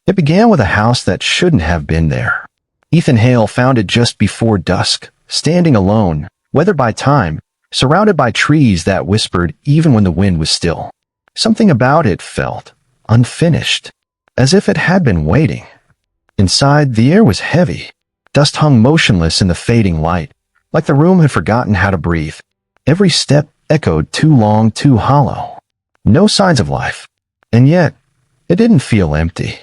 It began with a house that shouldn't have been there. Ethan Hale found it just before dusk, standing alone, weathered by time, surrounded by trees that whispered even when the wind was still. Something about it felt unfinished, as if it had been waiting. Inside, the air was heavy. Dust hung motionless in the fading light, like the room had forgotten how to breathe. Every step echoed too long, too hollow. No signs of life. And yet, it didn't feel empty.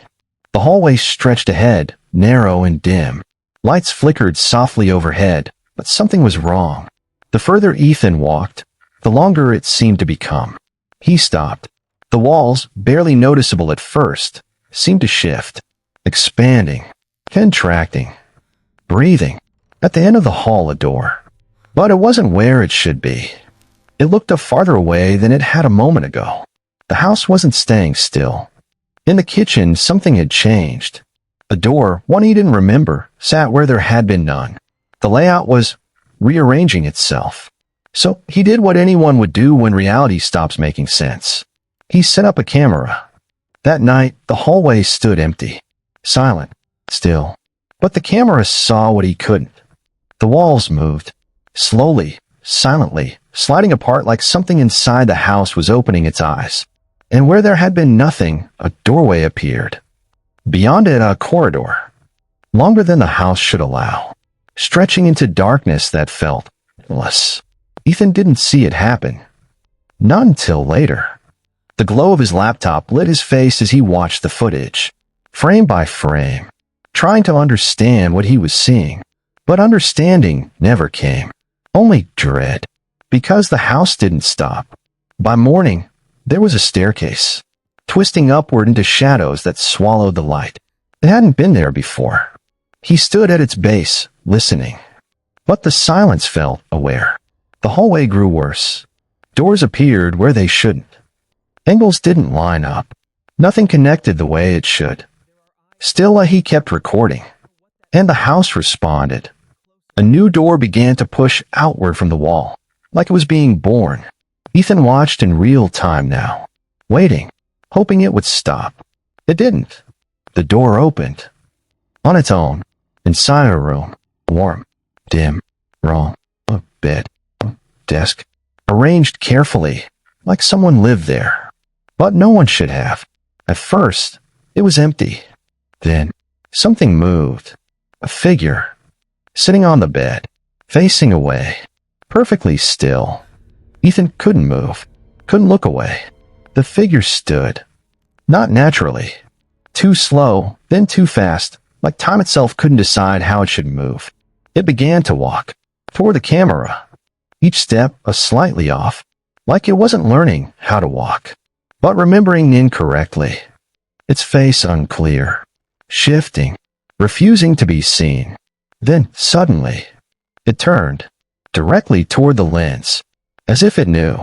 The hallway stretched ahead, narrow and dim. Lights flickered softly overhead, but something was wrong. The further Ethan walked, the longer it seemed to become. He stopped. The walls, barely noticeable at first, seemed to shift, expanding, contracting, breathing. At the end of the hall, a door. But it wasn't where it should be. It looked farther away than it had a moment ago. The house wasn't staying still. In the kitchen, something had changed. A door, one he didn't remember, sat where there had been none. The layout was rearranging itself. So he did what anyone would do when reality stops making sense. He set up a camera. That night, the hallway stood empty, silent, still. But the camera saw what he couldn't. The walls moved, slowly, silently, sliding apart like something inside the house was opening its eyes. And where there had been nothing, a doorway appeared. Beyond it, a corridor, longer than the house should allow, stretching into darkness that felt endless. Ethan didn't see it happen. Not until later. The glow of his laptop lit his face as he watched the footage, frame by frame, trying to understand what he was seeing. But understanding never came. Only dread. Because the house didn't stop. By morning, there was a staircase, twisting upward into shadows that swallowed the light. It hadn't been there before. He stood at its base, listening. But the silence felt aware. The hallway grew worse. Doors appeared where they shouldn't. Angles didn't line up. Nothing connected the way it should. Still, he kept recording. And the house responded. A new door began to push outward from the wall, like it was being born. Ethan watched in real time now, waiting, hoping it would stop. It didn't. The door opened. On its own, inside a room, warm, dim, wrong, a bed, a desk, arranged carefully, like someone lived there. But no one should have. At first, it was empty. Then, something moved. A figure, sitting on the bed, facing away, perfectly still. Ethan couldn't move, couldn't look away. The figure stood. Not naturally. Too slow, then too fast, like time itself couldn't decide how it should move. It began to walk, toward the camera. Each step slightly off, like it wasn't learning how to walk, but remembering incorrectly. Its face unclear, shifting, refusing to be seen. Then, suddenly, it turned, directly toward the lens, as if it knew.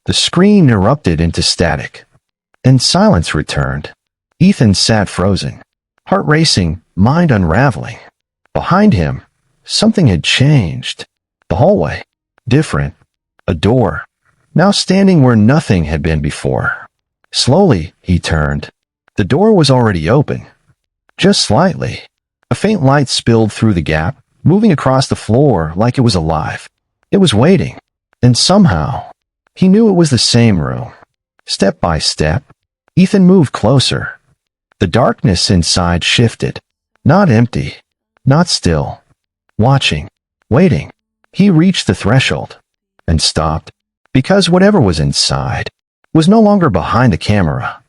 The screen erupted into static, and silence returned. Ethan sat frozen, heart racing, mind unraveling. Behind him, something had changed. The hallway, different. A door, now standing where nothing had been before. Slowly, he turned. The door was already open, just slightly. A faint light spilled through the gap, moving across the floor like it was alive. It was waiting, and somehow, he knew it was the same room. Step by step, Ethan moved closer. The darkness inside shifted, not empty, not still. Watching, waiting, he reached the threshold, and stopped, because whatever was inside was no longer behind the camera.